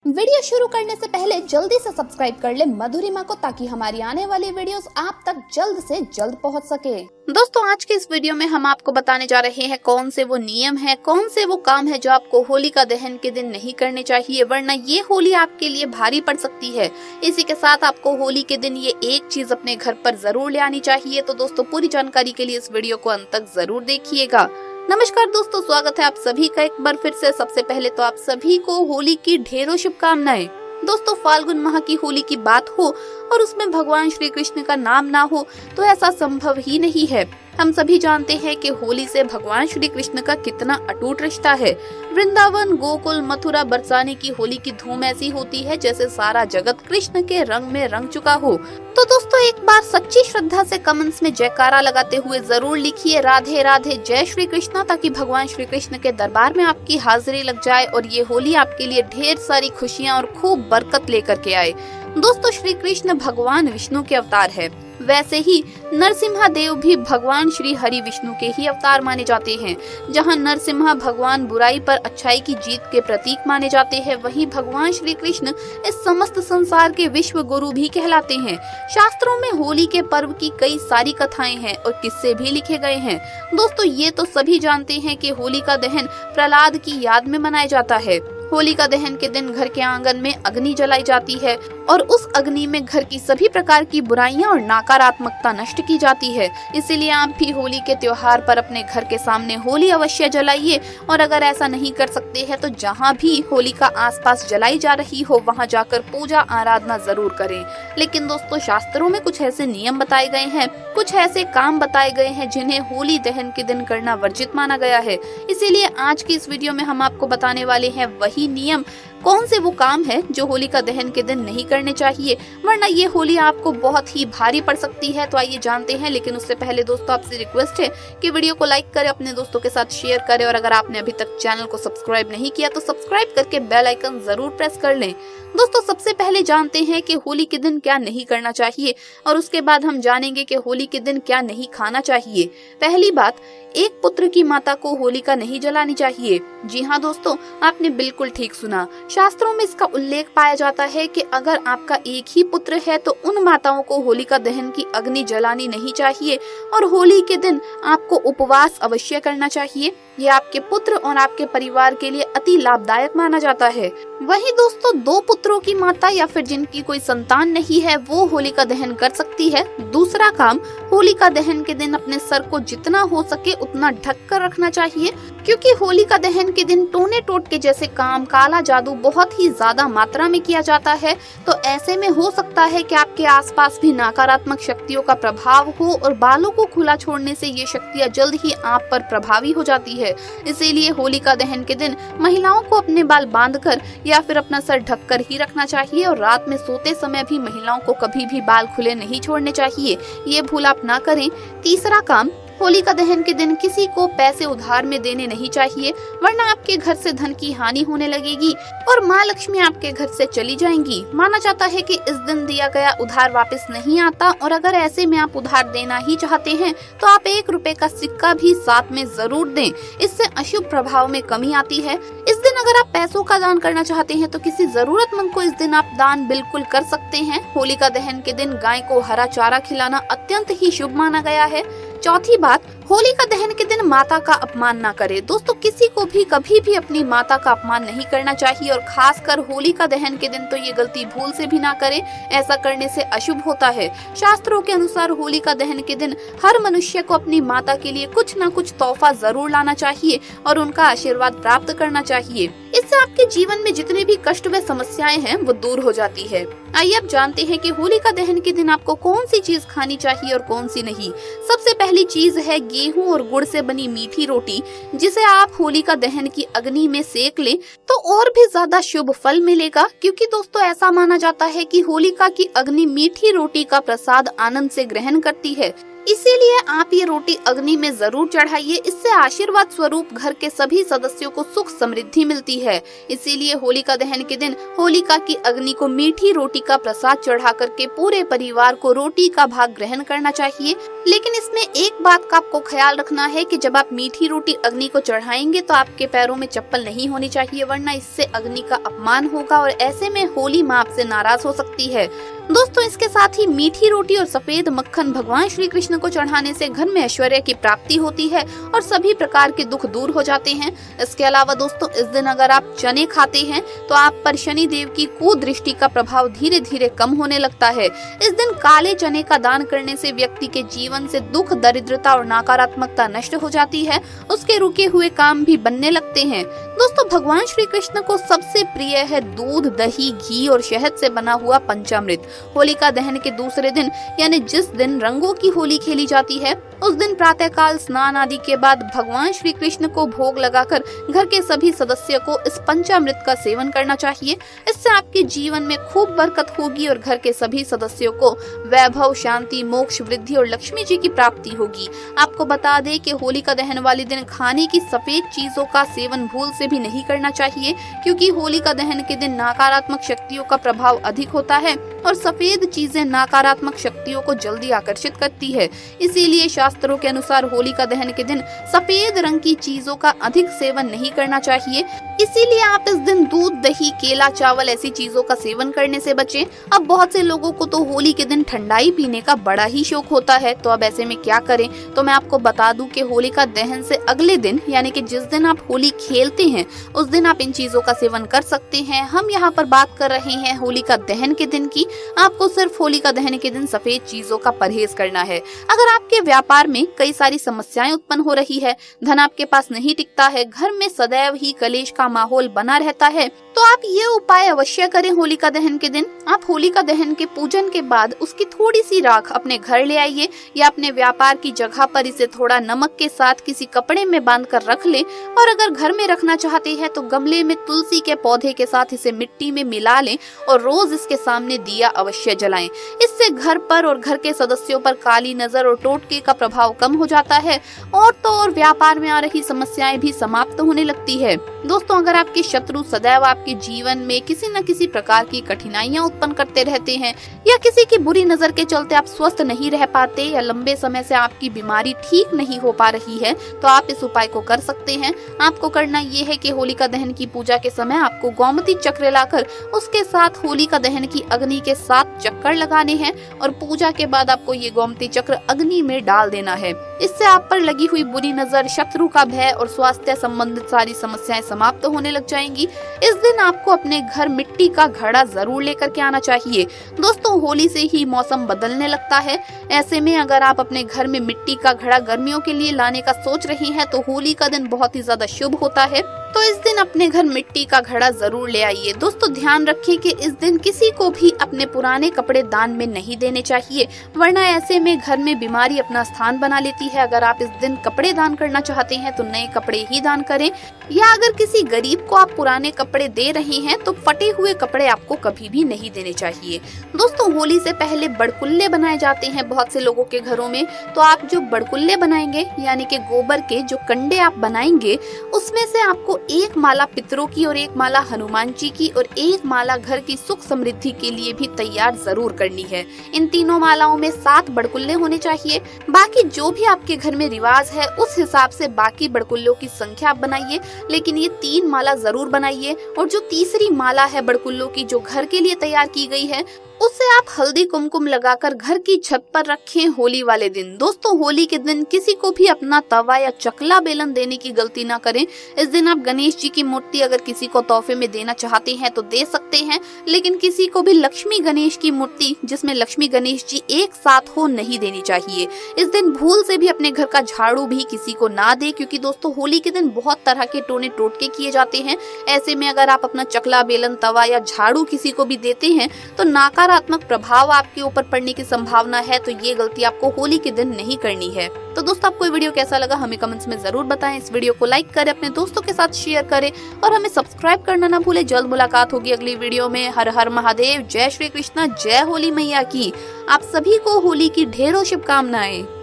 Video शुरू करने से पहले जल्दी से सब्सक्राइब कर ले मधुरिमा को, ताकि हमारी आने वाली वीडियोस आप तक जल्द से जल्द पहुंच सके। दोस्तों, आज के इस वीडियो में हम आपको बताने जा रहे हैं कौन से वो नियम हैं, कौन से वो काम है जो आपको होलिका दहन के दिन नहीं करने चाहिए, वरना ये होली आपके लिए भारी पड़ सकती है। इसी के साथ आपको होली के दिन ये एक चीज अपने घर पर जरूर ले आनी चाहिए। तो दोस्तों, पूरी जानकारी के लिए इस वीडियो को अंत तक जरूर देखिएगा। नमस्कार दोस्तों, स्वागत है आप सभी का एक बार फिर से। सबसे पहले तो आप सभी को होली की ढेरों शुभकामनाएं। दोस्तों, फाल्गुन माह की होली की बात हो और उसमें भगवान श्री कृष्ण का नाम ना हो तो ऐसा संभव ही नहीं है। हम सभी जानते हैं कि होली से भगवान श्री कृष्ण का कितना अटूट रिश्ता है। वृंदावन, गोकुल, मथुरा, बरसाने की होली की धूम ऐसी होती है जैसे सारा जगत कृष्ण के रंग में रंग चुका हो। तो दोस्तों, एक बार सच्ची श्रद्धा से कमेंट्स में जयकारा लगाते हुए जरूर लिखिए राधे राधे जय श्री कृष्ण, ताकि भगवान श्री कृष्ण के दरबार में आपकी हाजिरी लग जाए और ये होली आपके लिए ढेर सारी खुशियाँ और खूब बरकत लेकर के आए। दोस्तों, श्री कृष्ण भगवान विष्णु के अवतार है। वैसे ही नरसिम्हा देव भी भगवान श्री हरि विष्णु के ही अवतार माने जाते हैं। जहां नरसिम्हा भगवान बुराई पर अच्छाई की जीत के प्रतीक माने जाते हैं, वहीं भगवान श्री कृष्ण इस समस्त संसार के विश्व गुरु भी कहलाते हैं। शास्त्रों में होली के पर्व की कई सारी कथाएं हैं और किस्से भी लिखे गए हैं। दोस्तों, ये तो सभी जानते हैं कि होलिका दहन प्रहलाद की याद में मनाया जाता है। होलिका दहन के दिन घर के आंगन में अग्नि जलाई जाती है और उस अग्नि में घर की सभी प्रकार की बुराइयां और नकारात्मकता नष्ट की जाती है। इसीलिए आप भी होली के त्योहार पर अपने घर के सामने होली अवश्य जलाइए, और अगर ऐसा नहीं कर सकते हैं तो जहां भी होलिका आसपास जलाई जा रही हो वहां जाकर पूजा आराधना जरूर करें। लेकिन दोस्तों, शास्त्रों में कुछ ऐसे नियम बताए गए हैं, कुछ ऐसे काम बताए गए हैं जिन्हें होली दहन के दिन करना वर्जित माना गया है। इसीलिए आज की इस वीडियो में हम आपको बताने वाले हैं वही नियम, कौन से वो काम है जो होलिका दहन के दिन नहीं करने चाहिए, वरना ये होली आपको बहुत ही भारी पड़ सकती है। तो आइए जानते हैं। लेकिन उससे पहले दोस्तों, आपसे रिक्वेस्ट है कि वीडियो को लाइक करें, अपने दोस्तों के साथ शेयर करें, और अगर आपने अभी तक चैनल को सब्सक्राइब नहीं किया तो सब्सक्राइब करके बेल आइकन जरूर प्रेस कर लें। दोस्तों, सबसे पहले जानते हैं कि होली के दिन क्या नहीं करना चाहिए, और उसके बाद हम जानेंगे कि होली के दिन क्या नहीं खाना चाहिए। पहली बात, एक पुत्र की माता को होलिका नहीं जलानी चाहिए। जी हाँ दोस्तों, आपने बिल्कुल ठीक सुना। शास्त्रों में इसका उल्लेख पाया जाता है कि अगर आपका एक ही पुत्र है तो उन माताओं को होलिका दहन की अग्नि जलानी नहीं चाहिए, और होली के दिन आपको उपवास अवश्य करना चाहिए। ये आपके पुत्र और आपके परिवार के लिए अति लाभदायक माना जाता है। वहीं दोस्तों, दो पुत्रों की माता या फिर जिनकी कोई संतान नहीं है वो होलिका दहन कर सकती है। दूसरा काम, होलिका दहन के दिन अपने सर को जितना हो सके उतना ढक कर रखना चाहिए, क्योंकि होलिका दहन के दिन टोने टोटके जैसे काम, काला जादू बहुत ही ज्यादा मात्रा में किया जाता है। तो ऐसे में हो सकता है कि आपके आसपास भी नकारात्मक शक्तियों का प्रभाव हो, और बालों को खुला छोड़ने से ये शक्तियां जल्द ही आप पर प्रभावी हो जाती है। इसीलिए होलिका दहन के दिन महिलाओं को अपने बाल बांधकर या फिर अपना सर ढककर ही रखना चाहिए, और रात में सोते समय भी महिलाओं को कभी भी बाल खुले नहीं छोड़ने चाहिए। ये भूल आप ना करें। तीसरा काम, होलिका दहन के दिन किसी को पैसे उधार में देने नहीं चाहिए, वरना आपके घर से धन की हानि होने लगेगी और माँ लक्ष्मी आपके घर से चली जाएंगी। माना जाता है कि इस दिन दिया गया उधार वापस नहीं आता, और अगर ऐसे में आप उधार देना ही चाहते हैं तो आप 1 रुपए का सिक्का भी साथ में जरूर दें। इससे अशुभ प्रभाव में कमी आती है। इस दिन अगर आप पैसों का दान करना चाहते हैं तो किसी जरूरतमंद को इस दिन आप दान बिल्कुल कर सकते हैं। होलिका दहन के दिन गाय को हरा चारा खिलाना अत्यंत ही शुभ माना गया है। चौथी बात, होलिका दहन के दिन माता का अपमान ना करें। दोस्तों, किसी को भी कभी भी अपनी माता का अपमान नहीं करना चाहिए, और खासकर होलिका दहन के दिन तो ये गलती भूल से भी ना करें। ऐसा करने से अशुभ होता है। शास्त्रों के अनुसार होलिका दहन के दिन हर मनुष्य को अपनी माता के लिए कुछ न कुछ तोहफा जरूर लाना चाहिए और उनका आशीर्वाद प्राप्त करना चाहिए। इससे आपके जीवन में जितने भी कष्ट व समस्याएं हैं वो दूर हो जाती है। आइए अब जानते हैं कि होलिका दहन के दिन आपको कौन सी चीज खानी चाहिए और कौन सी नहीं। सबसे पहली चीज है गेहूं और गुड़ से बनी मीठी रोटी, जिसे आप होलिका दहन की अग्नि में सेक लें तो और भी ज्यादा शुभ फल मिलेगा। क्योंकि दोस्तों, ऐसा माना जाता है कि होलिका की अग्नि मीठी रोटी का प्रसाद आनंद से ग्रहण करती है। इसीलिए आप ये रोटी अग्नि में जरूर चढ़ाइए। इससे आशीर्वाद स्वरूप घर के सभी सदस्यों को सुख समृद्धि मिलती है। इसीलिए होलिका दहन के दिन होलिका की अग्नि को मीठी रोटी का प्रसाद चढ़ा करके पूरे परिवार को रोटी का भाग ग्रहण करना चाहिए। लेकिन इसमें एक बात का आपको ख्याल रखना है कि जब आप मीठी रोटी अग्नि को चढ़ाएंगे तो आपके पैरों में चप्पल नहीं होनी चाहिए, वरना इससे अग्नि का अपमान होगा और ऐसे में होली माँ आपसे नाराज हो सकती है। दोस्तों, इसके साथ ही मीठी रोटी और सफेद मक्खन भगवान श्री कृष्ण को चढ़ाने से घर में ऐश्वर्य की प्राप्ति होती है और सभी प्रकार के दुख दूर हो जाते हैं। इसके अलावा दोस्तों, इस दिन अगर आप चने खाते हैं तो आप पर शनि देव की कुदृष्टि का प्रभाव धीरे धीरे कम होने लगता है। इस दिन काले चने का दान करने से व्यक्ति के जीवन से दुख, दरिद्रता और नकारात्मकता नष्ट हो जाती है। उसके रुके हुए काम भी बनने लगते हैं। दोस्तों, भगवान श्री कृष्ण को सबसे प्रिय है दूध, दही, घी और शहद से बना हुआ पंचामृत। होलिका दहन के दूसरे दिन यानी जिस दिन रंगों की होली खेली जाती है, उस दिन प्रातःकाल स्नान आदि के बाद भगवान श्री कृष्ण को भोग लगाकर घर के सभी सदस्यों को इस पंचामृत का सेवन करना चाहिए। इससे आपके जीवन में खूब बरकत होगी और घर के सभी सदस्यों को वैभव, शांति, मोक्ष, वृद्धि और लक्ष्मी जी की प्राप्ति होगी। आपको बता दें कि होलिका दहन वाले दिन खाने की सफेद चीजों का सेवन भूल से भी नहीं करना चाहिए, क्योंकि होलिका दहन के दिन नकारात्मक शक्तियों का प्रभाव अधिक होता है और सफेद चीजें नकारात्मक शक्तियों को जल्दी आकर्षित करती है। इसीलिए शास्त्रों के अनुसार होलिका दहन के दिन सफेद रंग की चीजों का अधिक सेवन नहीं करना चाहिए। इसीलिए आप इस दिन दूध, दही, केला, चावल ऐसी चीजों का सेवन करने से बचें। अब बहुत से लोगों को तो होली के दिन ठंडाई पीने का बड़ा ही शौक होता है, तो अब ऐसे में क्या करें? तो मैं आपको बता दूं कि होलिका दहन से अगले दिन यानी कि जिस दिन आप होली खेलते हैं उस दिन आप इन चीजों का सेवन कर सकते हैं। हम यहाँ पर बात कर रहे हैं होलिका दहन के दिन की। आपको सिर्फ होलिका दहन के दिन सफेद चीजों का परहेज करना है। अगर आपके व्यापार में कई सारी समस्याएं उत्पन्न हो रही है, धन आपके पास नहीं टिकता है, घर में सदैव ही कलेश का माहौल बना रहता है, तो आप ये उपाय अवश्य करें होलिका दहन के दिन। आप होलिका दहन के पूजन के बाद उसकी थोड़ी सी राख अपने घर ले आइए या अपने व्यापार की जगह पर इसे थोड़ा नमक के साथ किसी कपड़े में बांध कर रख लें, और अगर घर में रखना चाहते हैं तो गमले में तुलसी के पौधे के साथ इसे मिट्टी में मिला लें और रोज इसके सामने दिया अवश्य जलाएं। इससे घर पर और घर के सदस्यों पर काली नजर और टोटके का प्रभाव कम हो जाता है और तो और व्यापार में आ रही समस्याएं भी समाप्त होने लगती है। दोस्तों, अगर आपके शत्रु सदैव आपके जीवन में किसी न किसी प्रकार की कठिनाइयां उत्पन्न करते रहते हैं या किसी की बुरी नजर के चलते आप स्वस्थ नहीं रह पाते या लंबे समय से आपकी बीमारी ठीक नहीं हो पा रही है, तो आप इस उपाय को कर सकते हैं। आपको करना ये है कि होलिका दहन की पूजा के समय आपको गोमती चक्र लाकर उसके साथ होलिका दहन की अग्नि के 7 चक्कर लगाने हैं और पूजा के बाद आपको ये गोमती चक्र अग्नि में डाल देना है। इससे आप पर लगी हुई बुरी नजर, शत्रु का भय और स्वास्थ्य संबंधित सारी समस्याएं समाप्त होने लग जाएंगी। इस दिन आपको अपने घर मिट्टी का घड़ा जरूर लेकर के आना चाहिए। दोस्तों, होली से ही मौसम बदलने लगता है। ऐसे में अगर आप अपने घर में मिट्टी का घड़ा गर्मियों के लिए लाने का सोच रही हैं तो होली का दिन बहुत ही ज्यादा शुभ होता है, तो इस दिन अपने घर मिट्टी का घड़ा जरूर ले आइए। दोस्तों, ध्यान रखें कि इस दिन किसी को भी अपने पुराने कपड़े दान में नहीं देने चाहिए, वरना ऐसे में घर में बीमारी अपना स्थान बना लेती है। अगर आप इस दिन कपड़े दान करना चाहते हैं तो नए कपड़े ही दान करें, या अगर किसी गरीब को आप पुराने कपड़े दे रहे हैं तो फटे हुए कपड़े आपको कभी भी नहीं देने चाहिए। दोस्तों, होली से पहले बड़कुल्ले बनाए जाते हैं बहुत से लोगों के घरों में, तो आप जो बड़कुल्ले बनाएंगे यानी कि गोबर के जो कंडे आप बनाएंगे, उसमें से आपको एक माला पितरों की और एक माला हनुमान जी की और एक माला घर की सुख समृद्धि के लिए भी तैयार जरूर करनी है। इन तीनों मालाओं में 7 बड़कुल्ले होने चाहिए। बाकी जो भी आपके घर में रिवाज है उस हिसाब से बाकी बड़कुल्लों की संख्या आप बनाइए, लेकिन ये 3 माला जरूर बनाइए। और जो तीसरी माला है बड़कुल्लों की जो घर के लिए तैयार की गई है, उसे आप हल्दी कुमकुम लगाकर घर की छत पर रखें होली वाले दिन। दोस्तों, होली के दिन किसी को भी अपना तवा या चकला बेलन देने की गलती ना करें। इस दिन आप गणेश जी की मूर्ति अगर किसी को तोहफे में देना चाहते हैं तो दे सकते हैं, लेकिन किसी को भी लक्ष्मी गणेश की मूर्ति जिसमें लक्ष्मी गणेश जी एक साथ हो नहीं देनी चाहिए। इस दिन भूल से भी अपने घर का झाड़ू भी किसी को ना दे, क्योंकि दोस्तों होली के दिन बहुत तरह के टोने टोटके किए जाते हैं। ऐसे में अगर आप अपना चकला बेलन, तवा या झाड़ू किसी को भी देते हैं तो नकारात्मक प्रभाव आपके ऊपर पड़ने की संभावना है, तो ये गलती आपको होली के दिन नहीं करनी है। तो दोस्तों, आपको ये वीडियो कैसा लगा हमें कमेंट्स में जरूर बताएं। इस वीडियो को लाइक करें, अपने दोस्तों के साथ शेयर करें और हमें सब्सक्राइब करना ना भूलें। जल्द मुलाकात होगी अगली वीडियो में। हर हर महादेव, जय श्री कृष्णा, जय होली मैया की। आप सभी को होली की ढेरों शुभकामनाएं।